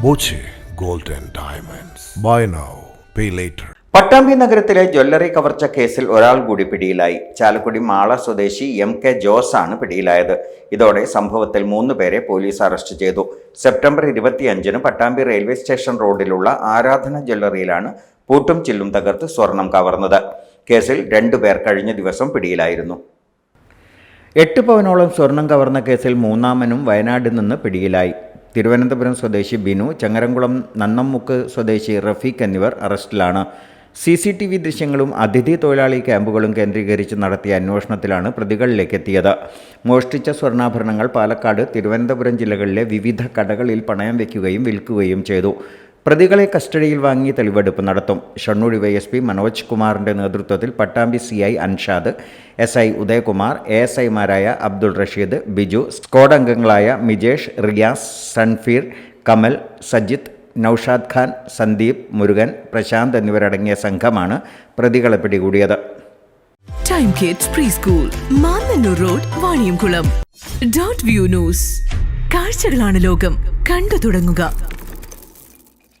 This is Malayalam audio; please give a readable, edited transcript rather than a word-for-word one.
Boche gold and diamonds. Buy now, pay later. Pattambi നഗരത്തിലെ ജ്വല്ലറി കവർച്ച കേസിൽ ഒരാൾ കൂടി പിടിയിലായി. ചാലക്കുടി മാള സ്വദേശി MK ജോസ് ആണ് പിടിയിലായത്. ഇതോടെ സംഭവത്തിൽ 3 പേരെ പോലീസ് അറസ്റ്റ് ചെയ്തു. സെപ്റ്റംബർ 25-ന് പട്ടാമ്പി റെയിൽവേ സ്റ്റേഷൻ റോഡിലുള്ള ആരാധന ജ്വല്ലറിയിലാണ് പൂട്ടും ചില്ലും തകർത്ത് സ്വർണം കവർന്നത്. കേസിൽ 2 പേർ കഴിഞ്ഞ ദിവസം പിടിയിലായിരുന്നു. 8 പവനോളം സ്വർണം കവർന്ന കേസിൽ 3-മനും വയനാട്ടിൽ നിന്ന് പിടിയിലായി. തിരുവനന്തപുരം സ്വദേശി ബിനു, ചങ്ങരംകുളം നന്നംമുക്ക് സ്വദേശി റഫീഖ് എന്നിവർ അറസ്റ്റിലാണ്. CCTV ദൃശ്യങ്ങളും അതിഥി തൊഴിലാളി ക്യാമ്പുകളും കേന്ദ്രീകരിച്ച് നടത്തിയ അന്വേഷണത്തിലാണ് പ്രതികളിലേക്ക് എത്തിയത്. മോഷ്ടിച്ച സ്വർണ്ണാഭരണങ്ങൾ പാലക്കാട്, തിരുവനന്തപുരം ജില്ലകളിലെ വിവിധ കടകളിൽ പണയം വയ്ക്കുകയും വിൽക്കുകയും ചെയ്തു. പ്രതികളെ കസ്റ്റഡിയിൽ വാങ്ങി തെളിവെടുപ്പ് നടത്തും. ഷണ്ണൂർ DYSP മനോജ് കുമാറിൻ്റെ നേതൃത്വത്തിൽ പട്ടാമ്പി CI അൻഷാദ്, SI ഉദയകുമാർ, ASIമാരായ അബ്ദുൾ റഷീദ്, ബിജു, സ്ക്വാഡ് അംഗങ്ങളായ മിജേഷ്, റിയാസ്, സൺഫീർ, കമൽ, സജിത്ത്, നൌഷാദ് ഖാൻ, സന്ദീപ്, മുരുകൻ, പ്രശാന്ത് എന്നിവരടങ്ങിയ സംഘമാണ് പ്രതികളെ പിടികൂടിയത്. Time kids pre school, Mannannur road, Vaniyamkulam. .view news. കാഴ്ചകളാണ് ലോകം, കണ്ടു തുടങ്ങുക.